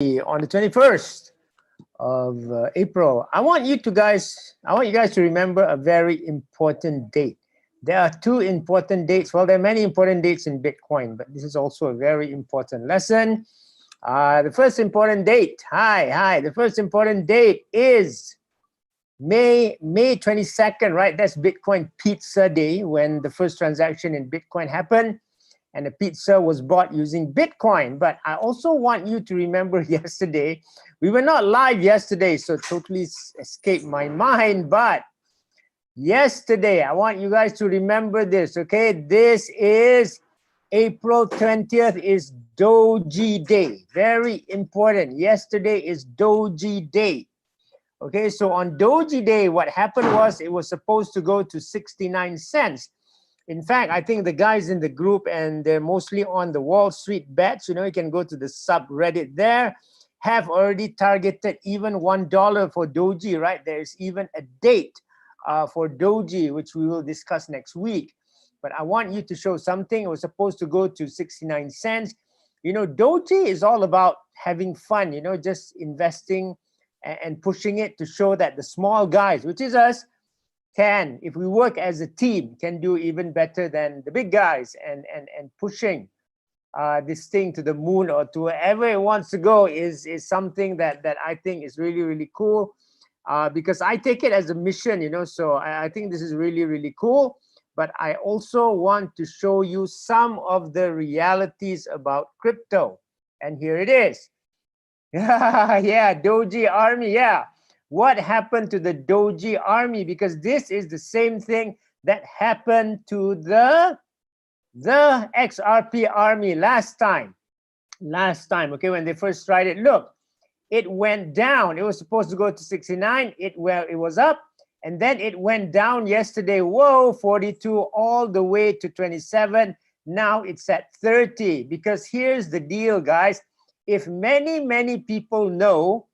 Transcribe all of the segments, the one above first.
On the 21st of April. I want you guys to remember a very important date. There are two important dates. Well, there are many important dates in Bitcoin, but this is also a very important lesson. The first important date, the first important date is May 22nd, right? That's Bitcoin Pizza Day, when the first transaction in Bitcoin happened. And the pizza was bought using Bitcoin. But I also want you to remember yesterday, we were not live yesterday, so it totally escaped my mind. But yesterday, I want you guys to remember this, okay? This is April 20th is Doji Day. Very important. Yesterday is Doji Day. Okay, so on Doji Day, what happened was it was supposed to go to 69 cents. In fact, I think the guys in the group, and they're mostly on the Wall Street bets, you can go to the subreddit there, have already targeted even $1 for Doji, right? There's even a date for Doji, which we will discuss next week. But I want you to show something. It was supposed to go to 69 cents. Doji is all about having fun, just investing and pushing it to show that the small guys, which is us, can, if we work as a team, can do even better than the big guys, and pushing this thing to the moon or to wherever it wants to go is something that I think is really, really cool, because I take it as a mission, so I think this is really, really cool. But I also want to show you some of the realities about crypto, and here it is. Yeah, Doji army, yeah. What happened to the Doji army? Because this is the same thing that happened to the XRP army last time, okay, when they first tried it. Look, it went down. It was supposed to go to 69. It was up, and then it went down yesterday. Whoa, 42 all the way to 27. Now it's at 30. Because here's the deal, guys. If many people know,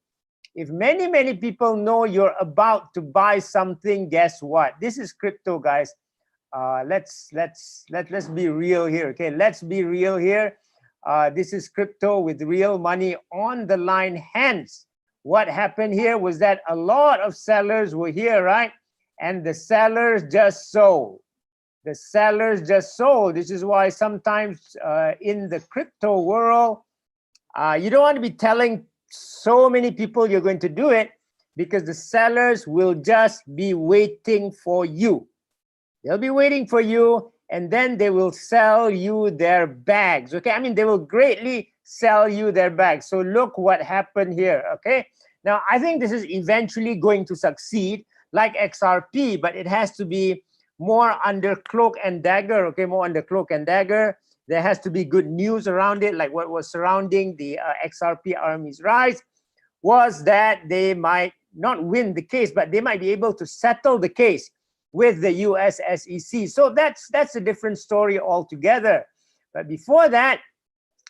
you're about to buy something, guess what? This is crypto, guys. Let's be real here, okay? Let's be real here. This is crypto with real money on the line. Hence, what happened here was that a lot of sellers were here, right? And the sellers just sold. This is why sometimes in the crypto world, you don't want to be telling so many people you're going to do it, because the sellers will just be waiting for you. They'll be waiting for you, and then they will sell you their bags, okay? I mean, they will greatly sell you their bags. So look what happened here, okay? Now, I think this is eventually going to succeed like XRP, but it has to be more under cloak and dagger, okay? More under cloak and dagger. There has to be good news around it, like what was surrounding the XRP army's rise, was that they might not win the case, but they might be able to settle the case with the US SEC. So that's a different story altogether. But before that,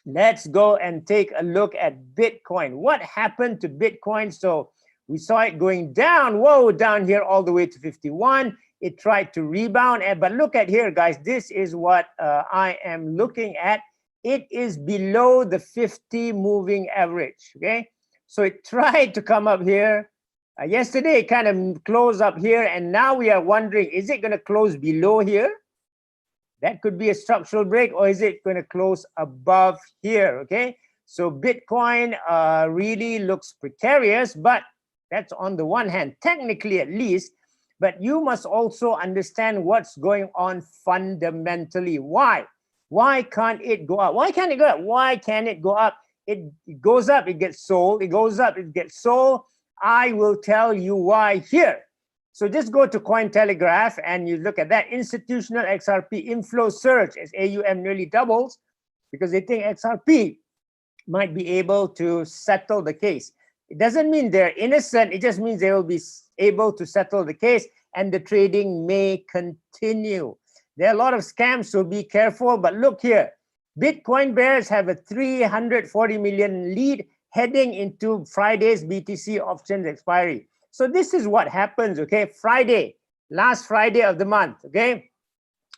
let's go and take a look at Bitcoin. What happened to Bitcoin? So we saw it going down, whoa, down here all the way to 51. It tried to rebound, but look at here, guys. This is what I am looking at. It is below the 50 moving average, okay? So it tried to come up here. Yesterday, it kind of closed up here, and now we are wondering, is it going to close below here? That could be a structural break, or is it going to close above here, okay? So Bitcoin really looks precarious, but that's on the one hand, technically at least. But you must also understand what's going on fundamentally. Why? Why can't it go up? Why can't it go up? Why can't it go up? It goes up, it gets sold. It goes up, it gets sold. I will tell you why here. So just go to Cointelegraph and you look at that. Institutional XRP inflow surge as AUM nearly doubles because they think XRP might be able to settle the case. It doesn't mean they're innocent. It just means they will be able to settle the case and the trading may continue. There are a lot of scams, so be careful. But look here, Bitcoin bears have a 340 million lead heading into Friday's BTC options expiry. So this is what happens, okay? Friday, last Friday of the month, okay?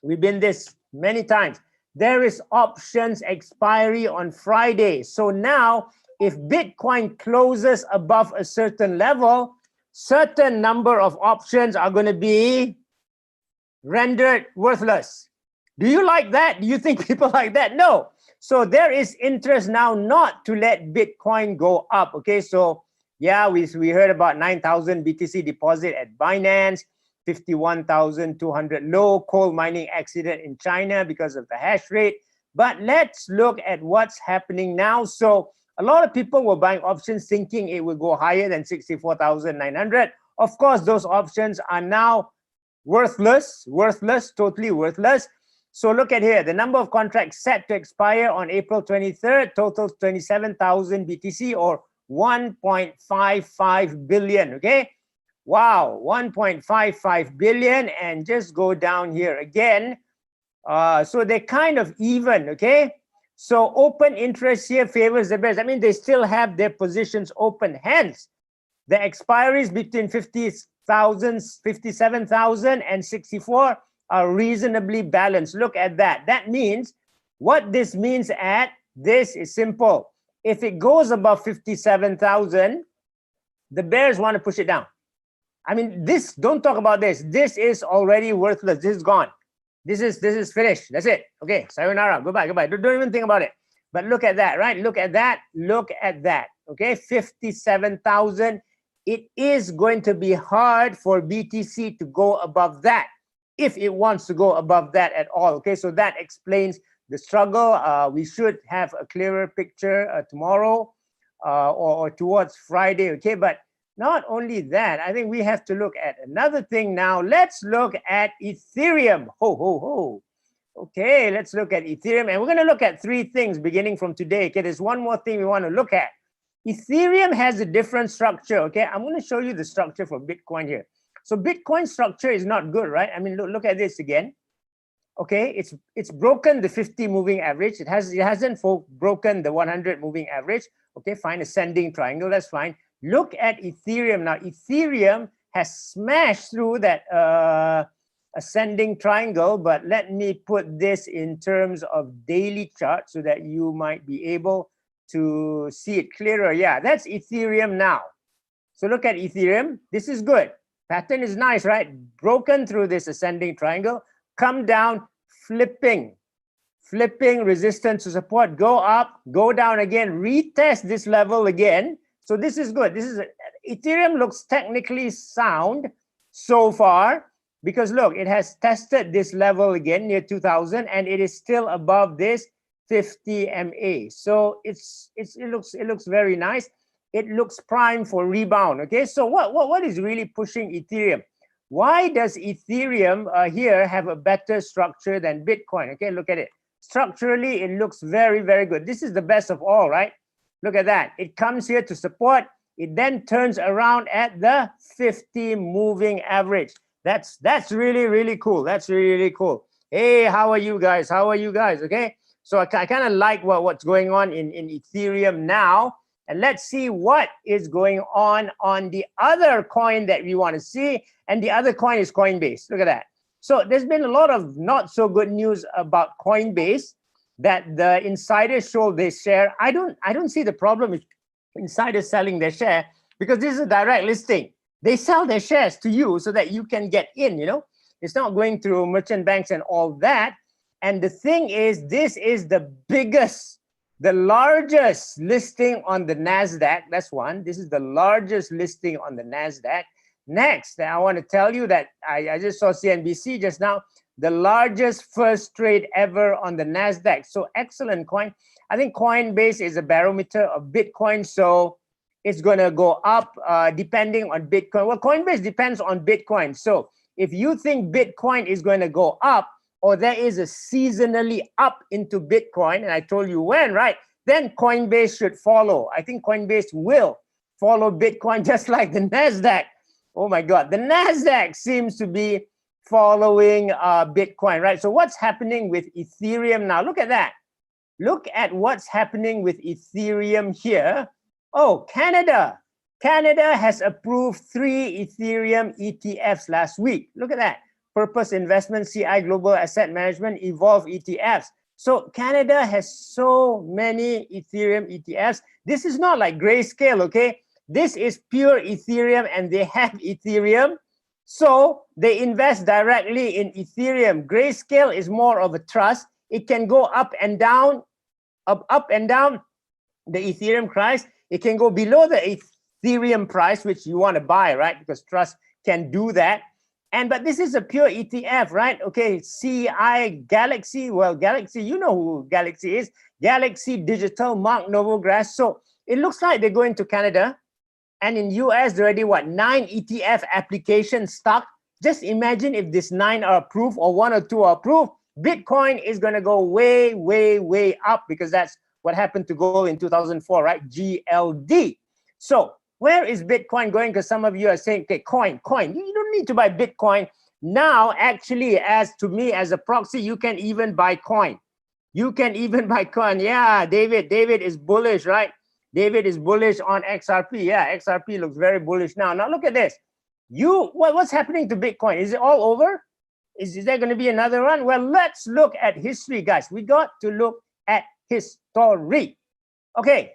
We've been this many times. There is options expiry on Friday. So now if Bitcoin closes above a certain level, certain number of options are going to be rendered worthless. Do you like that? Do you think people like that? No. So there is interest now not to let Bitcoin go up. Okay, so yeah, we heard about 9,000 BTC deposit at Binance, 51,200 low, coal mining accident in China because of the hash rate. But let's look at what's happening now. So a lot of people were buying options thinking it would go higher than 64,900. Of course, those options are now worthless, totally worthless. So look at here, the number of contracts set to expire on April 23rd totals 27,000 BTC or 1.55 billion, okay? Wow, 1.55 billion, and just go down here again. So they're kind of even, okay? So open interest here favors the bears. I mean, they still have their positions open. Hence, the expiries between 50,000, 57,000 and 64 are reasonably balanced. Look at that. That means, what this means at this is simple. If it goes above 57,000, the bears want to push it down. I mean, this, don't talk about this. This is already worthless. This is gone. This is finished. That's it. Okay, sayonara. Goodbye. Don't even think about it. But look at that, right? Look at that. Look at that. Okay, 57,000. It is going to be hard for BTC to go above that, if it wants to go above that at all. Okay, so that explains the struggle. We should have a clearer picture tomorrow or towards Friday. Okay, but not only that, I think we have to look at another thing now. Let's look at Ethereum. Ho, ho, ho. Okay, let's look at Ethereum. And we're going to look at three things beginning from today. Okay, there's one more thing we want to look at. Ethereum has a different structure. Okay, I'm going to show you the structure for Bitcoin here. So Bitcoin structure is not good, right? I mean, look at this again. Okay, it's broken the 50 moving average. It hasn't broken the 100 moving average. Okay, fine, ascending triangle, that's fine. Look at Ethereum now. Ethereum has smashed through that ascending triangle, but let me put this in terms of daily chart so that you might be able to see it clearer. Yeah, that's Ethereum now. So look at Ethereum. This is good. Pattern is nice, right? Broken through this ascending triangle, come down, flipping resistance to support, go up, go down again, retest this level again. So this is good. Ethereum looks technically sound so far because look, it has tested this level again near 2000 and it is still above this 50 MA. So it looks very nice. It looks prime for rebound. Okay, so what is really pushing Ethereum? Why does Ethereum here have a better structure than Bitcoin? Okay, look at it. Structurally, it looks very, very good. This is the best of all, right? Look at that. It comes here to support. It then turns around at the 50 moving average. That's really, really cool. That's really, really cool. Hey, how are you guys? How are you guys? Okay, so I kind of like what's going on in Ethereum now. And let's see what is going on the other coin that we want to see. And the other coin is Coinbase. Look at that. So there's been a lot of not so good news about Coinbase, that the insiders sold their share. I don't see the problem with insiders selling their share because this is a direct listing. They sell their shares to you so that you can get in, you know. It's not going through merchant banks and all that. And the thing is, this is the largest listing on the NASDAQ. That's one. This is the largest listing on the NASDAQ. Next, I want to tell you that I just saw CNBC just now, the largest first trade ever on the NASDAQ. So excellent coin. I think Coinbase is a barometer of Bitcoin. So it's going to go up depending on Bitcoin. Well, Coinbase depends on Bitcoin. So if you think Bitcoin is going to go up, or there is a seasonally up into Bitcoin, and I told you when, right? Then Coinbase should follow. I think Coinbase will follow Bitcoin just like the NASDAQ. Oh my God, the NASDAQ seems to be following Bitcoin, right? So what's happening with Ethereum now? Look at that. Look at what's happening with Ethereum here. Oh, Canada. Canada has approved 3 Ethereum ETFs last week. Look at that. Purpose Investment, CI Global Asset Management, Evolve ETFs. So Canada has so many Ethereum ETFs. This is not like Grayscale, okay? This is pure Ethereum, and they have Ethereum. So they invest directly in Ethereum. Grayscale is more of a trust. It can go up and down, up and down the Ethereum price. It can go below the Ethereum price, which you want to buy, right? Because trust can do that. But this is a pure ETF, right? Okay, CI Galaxy. Well, Galaxy, you know who Galaxy is. Galaxy Digital, Mark Novogratz. So it looks like they're going to Canada. And in US, there are already, what, 9 ETF applications stuck. Just imagine if these 9 are approved, or 1 or 2 are approved. Bitcoin is going to go way, way, way up, because that's what happened to gold in 2004, right? GLD. So where is Bitcoin going? Because some of you are saying, okay, coin. You don't need to buy Bitcoin. Now, actually, as to me, as a proxy, you can even buy coin. You can even buy coin. Yeah, David is bullish, right? David is bullish on XRP. Yeah, XRP looks very bullish now. Now look at this. What's happening to Bitcoin? Is it all over? Is there going to be another run? Well, let's look at history, guys. We got to look at history. Okay,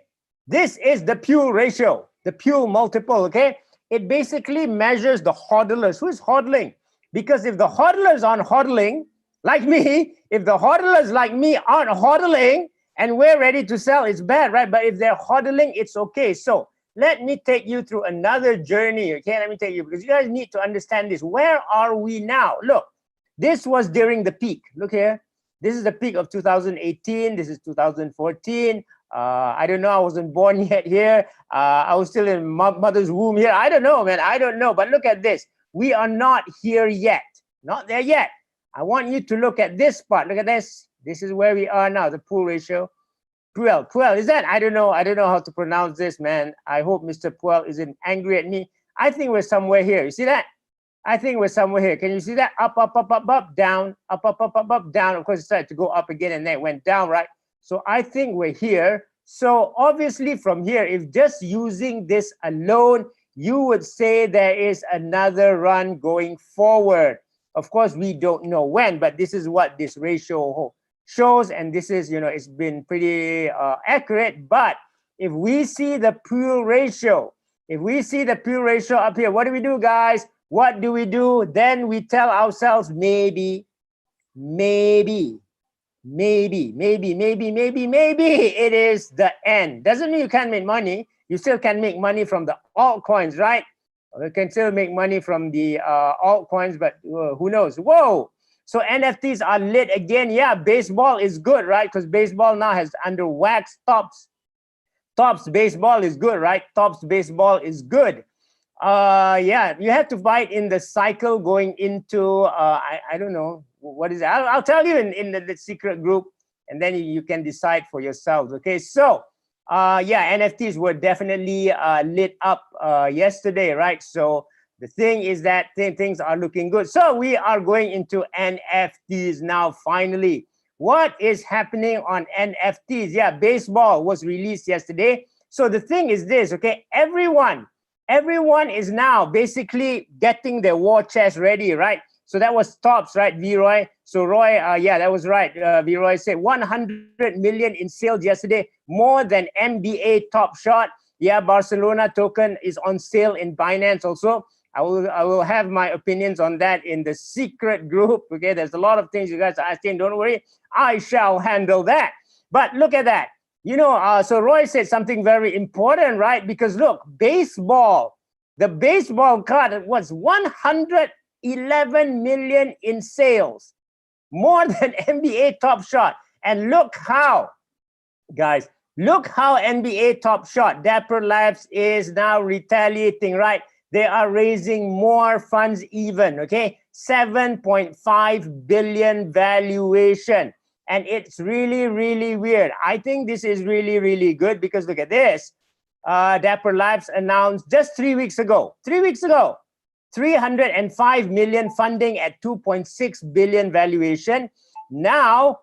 this is the Pew ratio, the Pew multiple, okay? It basically measures the hodlers. Who is hodling? Because if the hodlers aren't hodling, like me, if the hodlers like me aren't hodling, and we're ready to sell, it's bad, right? But if they're hodling, it's okay. So let me take you through another journey, okay? Let me take you, because you guys need to understand this. Where are we now? Look, this was during the peak. Look here. This is the peak of 2018. This is 2014. I don't know. I wasn't born yet here. I was still in mother's womb here. I don't know, man. I don't know. But look at this. We are not here yet. Not there yet. I want you to look at this part. Look at this. This is where we are now, the pool ratio. Puel, is that? I don't know how to pronounce this, man. I hope Mr. Puel isn't angry at me. I think we're somewhere here. You see that? I think we're somewhere here. Can you see that? Up, down, up, down. Of course, it started to go up again, and then it went down, right? So I think we're here. So obviously from here, if just using this alone, you would say there is another run going forward. Of course, we don't know when, but this is what this ratio shows, and this is, it's been pretty accurate. But if we see the Pew ratio, up here, what do we do, guys? What do we do? Then we tell ourselves maybe it is the end. Doesn't mean you can't make money. You still can make money from the altcoins, right? You can still make money from the altcoins, but who knows? Whoa! So NFTs are lit again. Yeah, baseball is good, right? Because baseball now has under wax tops. Tops baseball is good, right? Tops baseball is good. Yeah, you have to buy it in the cycle going into, I don't know, what is it? I'll tell you in the secret group, and then you can decide for yourselves, okay? So, yeah, NFTs were definitely lit up yesterday, right? So the thing is that things are looking good. So we are going into NFTs now, finally. What is happening on NFTs? Yeah, baseball was released yesterday. So the thing is this, okay? Everyone is now basically getting their war chest ready, right? So that was tops, right, V-Roy? So Roy, yeah, that was right. V-Roy said 100 million in sales yesterday, more than NBA Top Shot. Yeah, Barcelona token is on sale in Binance also. I will have my opinions on that in the secret group. Okay, there's a lot of things you guys are asking. Don't worry, I shall handle that. But look at that. So Roy said something very important, right? Because look, baseball, the baseball card was 111 million in sales, more than NBA Top Shot. And look how, guys, look how NBA Top Shot, Dapper Labs is now retaliating, right? They are raising more funds even, okay? 7.5 billion valuation. And it's really, really weird. I think this is really, really good because look at this. Dapper Labs announced just 3 weeks ago, 305 million funding at 2.6 billion valuation. Now,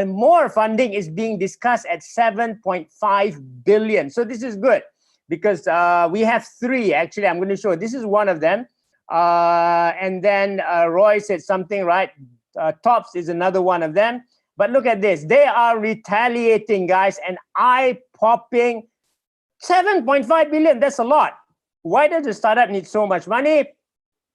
more funding is being discussed at 7.5 billion. So this is good because we have 3, actually. I'm going to show. This is one of them. And then Roy said something, right? Tops is another one of them. But look at this. They are retaliating, guys, and eye-popping 7.5 billion. That's a lot. Why does the startup need so much money?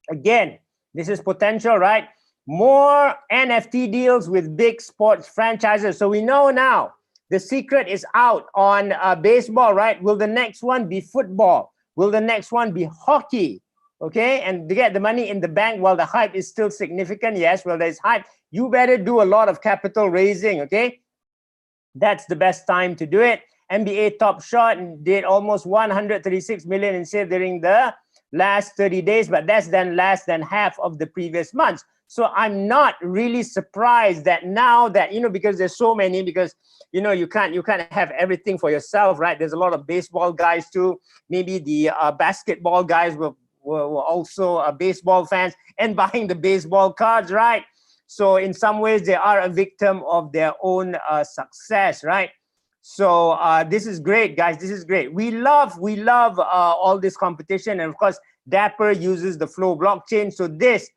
Again, this is potential, right? More NFT deals with big sports franchises. So we know now the secret is out on baseball, right? Will the next one be football? Will the next one be hockey? Okay, and to get the money in the bank while the hype is still significant. Yes, well, there's hype. You better do a lot of capital raising, okay? That's the best time to do it. NBA Top Shot did almost 136 million in sales during the last 30 days, but that's then less than half of the previous months. So I'm not really surprised that now that, you know, because there's so many, because, you know, you can't have everything for yourself, right? There's a lot of baseball guys too. Maybe the basketball guys were also baseball fans and buying the baseball cards, right? So in some ways, they are a victim of their own success, right? So this is great, guys. This is great. We love all this competition. And of course, Dapper uses the Flow blockchain. So this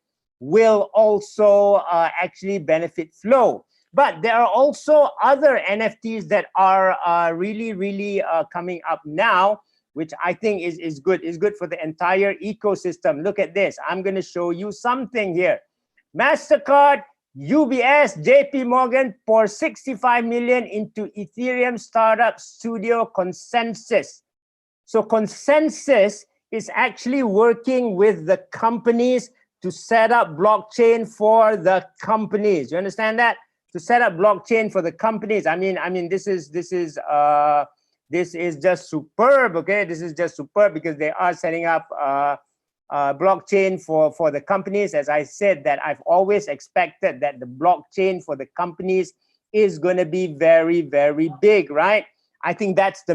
will also actually benefit Flow. But there are also other NFTs that are really coming up now, which I think is good. Is good for the entire ecosystem. Look at this. I'm going to show you something here. MasterCard, UBS, JP Morgan pour 65 million into Ethereum startup studio Consensus. So Consensus is actually working with the companies to set up blockchain for the companies. You understand that? To set up blockchain for the companies. I mean, this is just superb. Okay, this is just superb because they are setting up blockchain for the companies. As I said, that I've always expected that the blockchain for the companies is going to be very big, right? I think that's the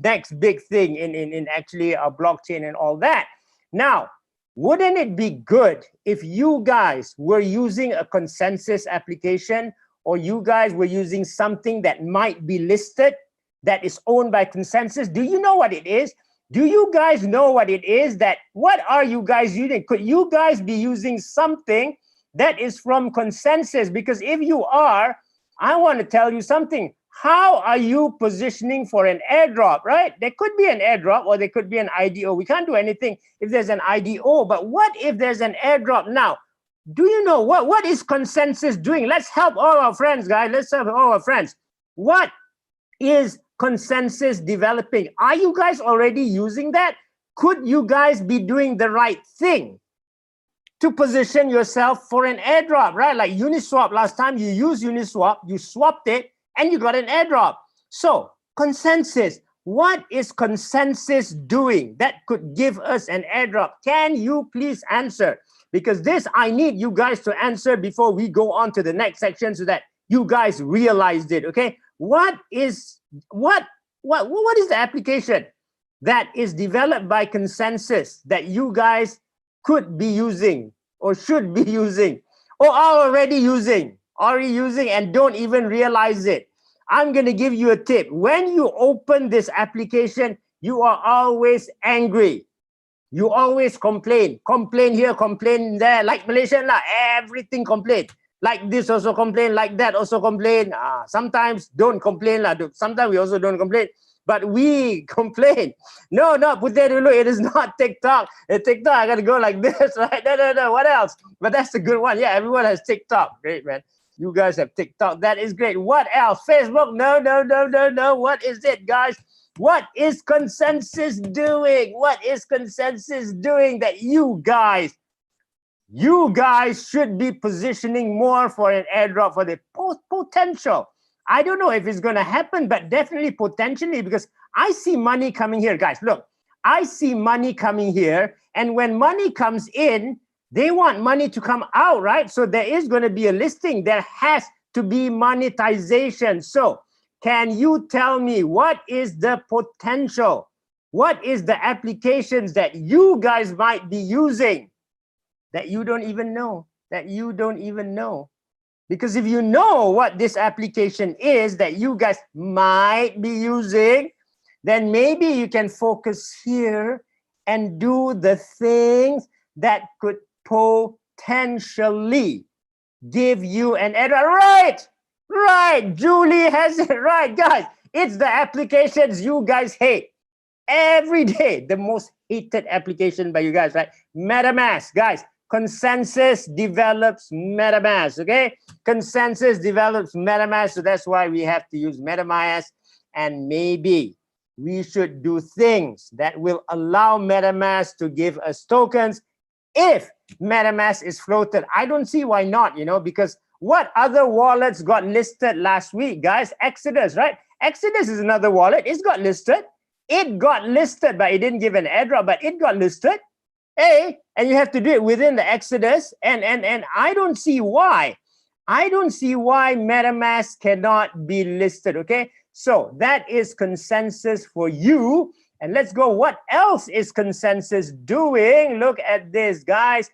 next big thing in actually a blockchain and all that. Now, wouldn't it be good if you guys were using a Consensus application, or you guys were using something that might be listed that is owned by Consensus? Do you know what it is? Do you guys know what it is? What are you guys using? Could you guys be using something that is from Consensus? Because if you are, I want to tell you something. How are you positioning for an airdrop, right? There could be an airdrop, or there could be an IDO. We can't do anything if there's an IDO, but what if there's an airdrop? Now, do you know what is Consensus doing? Let's help all our friends, guys. Let's help all our friends. What is Consensus developing? Are you guys already using that? Could you guys be doing the right thing to position yourself for an airdrop, right? Like Uniswap, last time you used Uniswap, you swapped it, and you got an airdrop. So Consensus, what is Consensus doing that could give us an airdrop? Can you please answer? Because this, I need you guys to answer before we go on to the next section so that you guys realized it, okay? What is the application that is developed by Consensus that you guys could be using or should be using or are already using and don't even realize it? I'm going to give you a tip. When you open this application, you are always angry. You always complain here, complain there, like Malaysian lah, everything complain. Like this also complain, like that also complain. Sometimes don't complain lah. Sometimes we also don't complain, but we complain. No, Putih dulu, it is not TikTok. TikTok, I gotta go like this, right? No. What else? But that's the good one. Yeah, everyone has TikTok. Great, man. You guys have TikTok. That is great. What else? Facebook? No. What is it, guys? What is Consensus doing? What is Consensus doing that you guys should be positioning more for an airdrop for the potential? I don't know if it's going to happen, but definitely potentially, because I see money coming here, guys. Look, I see money coming here, and when money comes in, they want money to come out, right? So there is going to be a listing. There has to be monetization. So can you tell me what is the potential? What is the applications that you guys might be using that you don't even know? Because if you know what this application is that you guys might be using, then maybe you can focus here and do the things that could potentially give you an airdrop. Right, Julie has it right, guys. It's the applications you guys hate every day. The most hated application by you guys, right? MetaMask, guys. Consensus develops MetaMask, okay? Consensus develops MetaMask, so that's why we have to use MetaMask. And maybe we should do things that will allow MetaMask to give us tokens if MetaMask is floated. I don't see why not, because what other wallets got listed last week, guys? Exodus, right? Exodus is another wallet. It's got listed. It got listed, but it didn't give an airdrop, but it got listed. Hey, and you have to do it within the Exodus. And I don't see why. I don't see why MetaMask cannot be listed, okay? So that is consensus for you. And let's go. What else is consensus doing? Look at this, guys.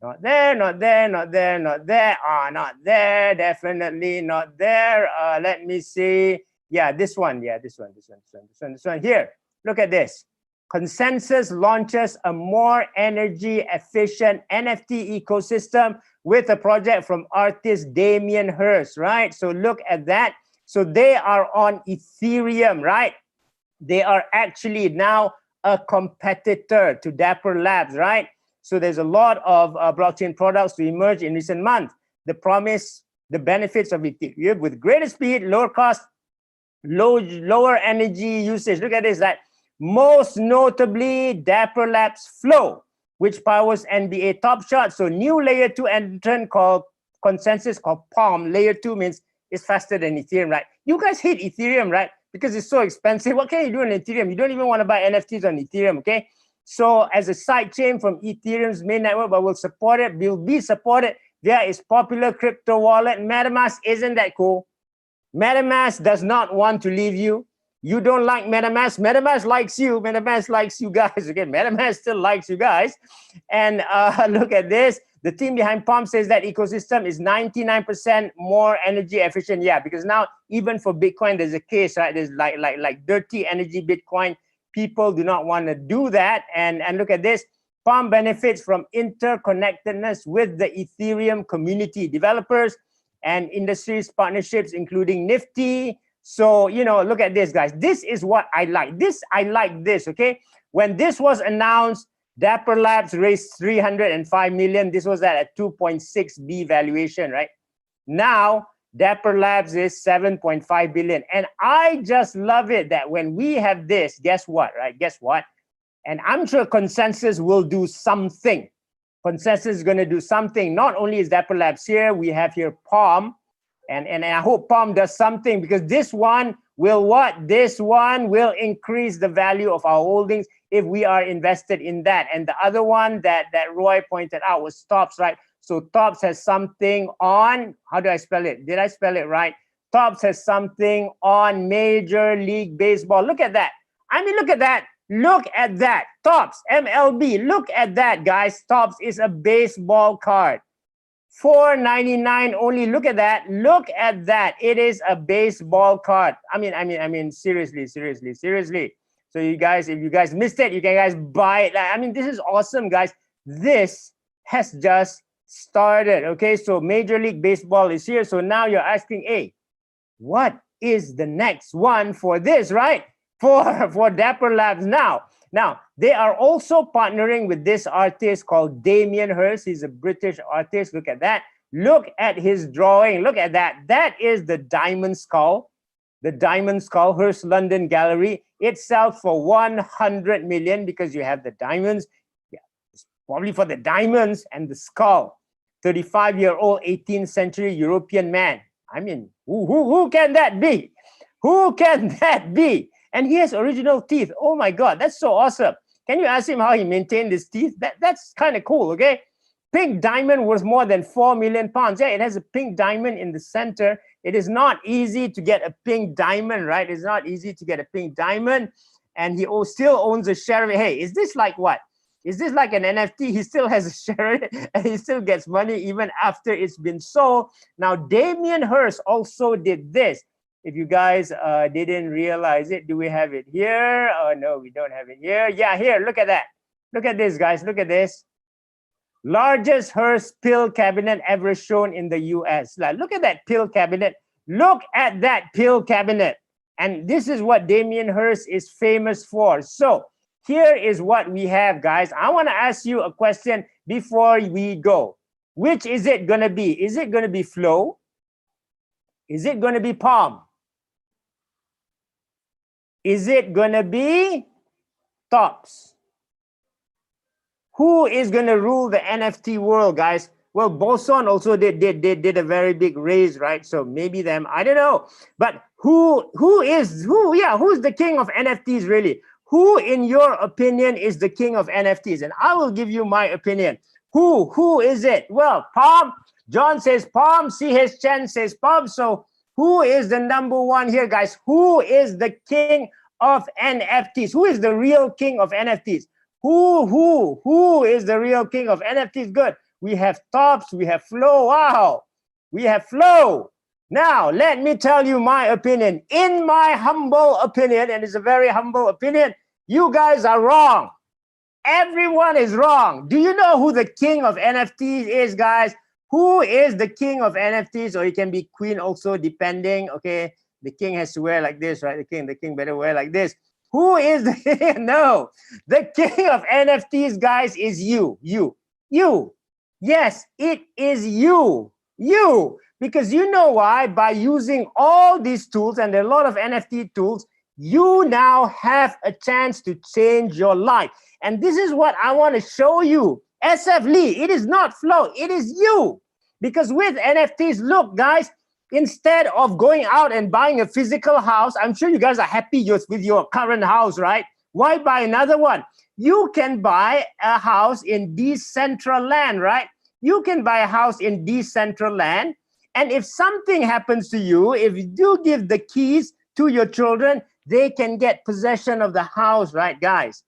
Not there, not there, not there, not there. Not there. Definitely not there. Let me see. Yeah, this one. Yeah, this one. Here, look at this. Consensus launches a more energy efficient NFT ecosystem with a project from artist Damien Hirst, right? So look at that. So they are on Ethereum, right? They are actually now a competitor to Dapper Labs, right? So there's a lot of blockchain products to emerge in recent months. The promise, the benefits of Ethereum with greater speed, lower cost, lower energy usage. Look at this, that most notably Dapper Labs Flow, which powers NBA Top Shot. So new layer 2 entrant called Consensus called Palm. Layer 2 means it's faster than Ethereum, right? You guys hate Ethereum, right? Because it's so expensive. What can you do on Ethereum? You don't even want to buy NFTs on Ethereum, okay? So as a side chain from Ethereum's main network, but will support it, will be supported via its popular crypto wallet, MetaMask. Isn't that cool? MetaMask does not want to leave you. You don't like MetaMask. MetaMask likes you. MetaMask likes you guys. Okay, MetaMask still likes you guys. And look at this. The team behind Palm says that ecosystem is 99% more energy efficient. Yeah, because now even for Bitcoin, there's a case, right? There's like dirty energy Bitcoin. People do not want to do that. And look at this. Palm benefits from interconnectedness with the Ethereum community, developers and industries partnerships, including Nifty. So, look at this, guys. This is what I like. I like this, okay? When this was announced, Dapper Labs raised 305 million. This was at a 2.6B valuation, right? Now, Dapper Labs is 7.5 billion. And I just love it that when we have this, guess what, right? Guess what? And I'm sure Consensus will do something. Consensus is going to do something. Not only is Dapper Labs here, we have here Palm. And I hope Palm does something, because this one will what? This one will increase the value of our holdings if we are invested in that. And the other one that Roy pointed out was Tops, right? So Tops has something on, how do I spell it? Did I spell it right? Tops has something on Major League Baseball. Look at that. I mean, look at that. Look at that. Tops, MLB. Look at that, guys. Tops is a baseball card. $4.99 only. Look at that. Look at that. It is a baseball card. I mean, seriously. So you guys, if you guys missed it, you can guys buy it. I mean, this is awesome, guys. This has just started. Okay, so Major League Baseball is here. So now you're asking, hey, what is the next one for this, right? For Dapper Labs now. Now, they are also partnering with this artist called Damien Hirst. He's a British artist. Look at that. Look at his drawing. Look at that. That is the diamond skull. The diamond skull, Hirst London Gallery. It sells for 100 million because you have the diamonds. Yeah, it's probably for the diamonds and the skull. 35-year-old 18th century European man. I mean, who can that be? Who can that be? And he has original teeth. Oh my God, that's so awesome. Can you ask him how he maintained his teeth? That's kind of cool, okay? Pink diamond worth more than 4 million pounds. Yeah, it has a pink diamond in the center. It is not easy to get a pink diamond, right? It's not easy to get a pink diamond. And he still owns a share of it. Hey, is this like what? Is this like an NFT? He still has a share of it and he still gets money even after it's been sold. Now, Damien Hirst also did this. If you guys didn't realize it, do we have it here? Oh, no, we don't have it here. Yeah, here, look at that. Look at this, guys. Look at this. Largest Hearst pill cabinet ever shown in the US. Like, look at that pill cabinet. Look at that pill cabinet. And this is what Damien Hirst is famous for. So here is what we have, guys. I want to ask you a question before we go. Which is it going to be? Is it going to be Flow? Is it going to be Palm? Is it going to be Tops? Who is going to rule the NFT world, guys? Well, Boson also did a very big raise, right? So maybe them, I don't know. But who's the king of NFTs really? Who, in your opinion, is the king of NFTs? And I will give you my opinion. Who is it? Well, Palm. John says Palm. C.H. Chen says Palm. So who is the number one here, guys? Who is the king of NFTs? Who is the real king of NFTs? Who is the real king of NFTs? Good. We have Tops, we have Flow. Wow, we have Flow. Now, let me tell you my opinion. In my humble opinion, and it's a very humble opinion, you guys are wrong. Everyone is wrong. Do you know who the king of NFTs is, guys? Who is the king of NFTs? Or it can be queen also, depending. Okay, the king has to wear like this, right? The king better wear like this. Who is the no? The king of NFTs, guys, is you. Yes, it is you. Because you know why? By using all these tools, and there are a lot of NFT tools, you now have a chance to change your life. And this is what I want to show you. SF Lee, it is not Flow, it is you. Because with NFTs, look, guys, instead of going out and buying a physical house, I'm sure you guys are happy with your current house, right? Why buy another one? You can buy a house in Decentraland, right? You can buy a house in Decentraland. And if something happens to you, if you do give the keys to your children, they can get possession of the house, right, guys?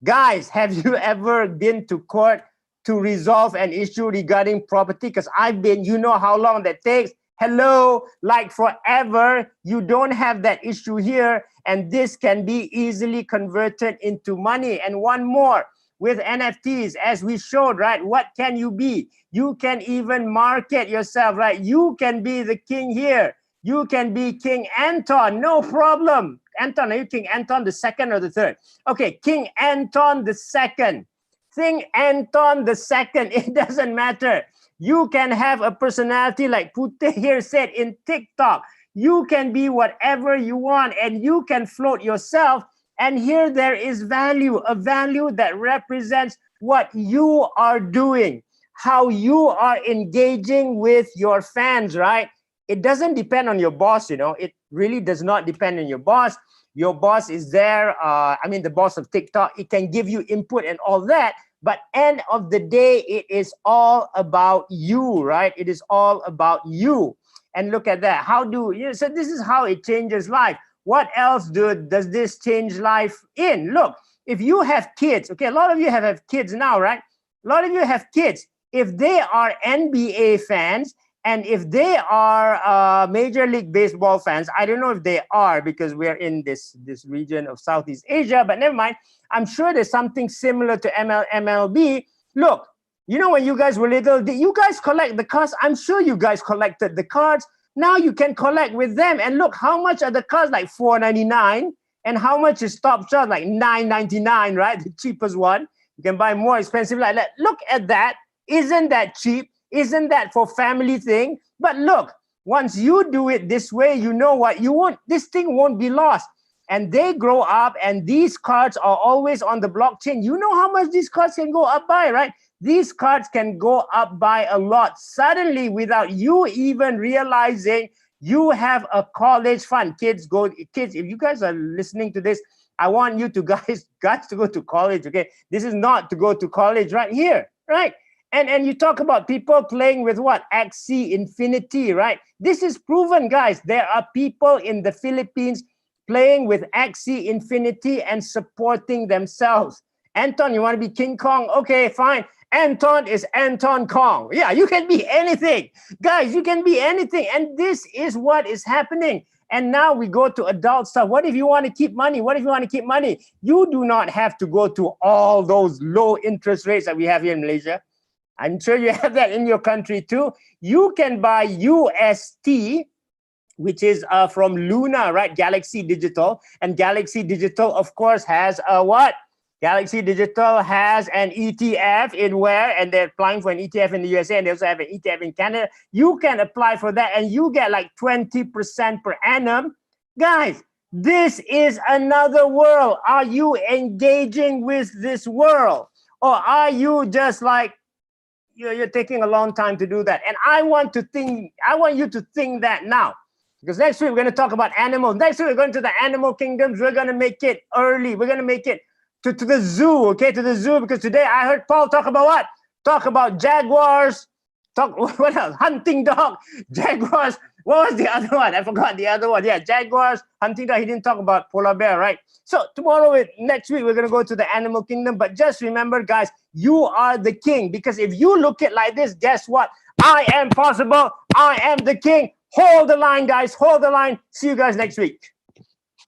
Guys, have you ever been to court to resolve an issue regarding property? Because I've been, you know how long that takes. Hello, like forever. You don't have that issue here. And this can be easily converted into money. And one more, with NFTs, as we showed, right? What can you be? You can even market yourself, right? You can be the king here. You can be King Anton, no problem. Anton, are you King Anton the second or the third? Okay, King Anton the second. King Anton the second, it doesn't matter. You can have a personality like Pute here said in TikTok. You can be whatever you want and you can float yourself. And here there is value, a value that represents what you are doing, how you are engaging with your fans, right? It doesn't depend on your boss, you know. It really does not depend on your boss. Your boss is there. The boss of TikTok, it can give you input and all that. But end of the day, it is all about you, right? It is all about you. And look at that. So this is how it changes life. What else does this change life in? Look, if you have kids, okay, a lot of you have kids now, right? A lot of you have kids. If they are NBA fans, and if they are Major League Baseball fans, I don't know if they are because we're in this region of Southeast Asia, but never mind. I'm sure there's something similar to MLB. Look, you know when you guys were little, did you guys collect the cards? I'm sure you guys collected the cards. Now you can collect with them. And look, how much are the cards? Like $4.99. And how much is Top Shot? Like $9.99, right? The cheapest one. You can buy more expensive like that. Look at that. Isn't that cheap? Isn't that for family thing? But look, once you do it this way, you know what? This thing won't be lost. And they grow up and these cards are always on the blockchain. You know how much these cards can go up by, right? These cards can go up by a lot. Suddenly, without you even realizing, you have a college fund. Kids, if you guys are listening to this, I want you to guys to go to college, okay? This is not to go to college right here, right? And you talk about people playing with what? Axie Infinity, right? This is proven, guys. There are people in the Philippines playing with Axie Infinity and supporting themselves. Anton, you want to be King Kong? Okay, fine. Anton is Anton Kong. Yeah, you can be anything. Guys, you can be anything. And this is what is happening. And now we go to adult stuff. What if you want to keep money? What if you want to keep money? You do not have to go to all those low interest rates that we have here in Malaysia. I'm sure you have that in your country too. You can buy UST which is from Luna, right? Galaxy Digital. And Galaxy Digital, of course, has a what? Galaxy Digital has an ETF in where? And they're applying for an ETF in the USA, and they also have an ETF in Canada. You can apply for that, and you get like 20% per annum. Guys, this is another world. Are you engaging with this world? Or are you just like, you're taking a long time to do that? And I want you to think that now. Because next week we're going to talk about animals. Next week we're going to the animal kingdoms. We're going to make it early. We're going to make it to the zoo, okay? To the zoo, because today I heard Paul talk about what? Talk about jaguars. Talk what else? Hunting dog, jaguars. What was the other one? I forgot the other one. Yeah, jaguars, hunting dog. He didn't talk about polar bear, right? So next week, we're going to go to the animal kingdom. But just remember, guys, you are the king. Because if you look at like this, guess what? I am possible. I am the king. Hold the line, guys. Hold the line. See you guys next week.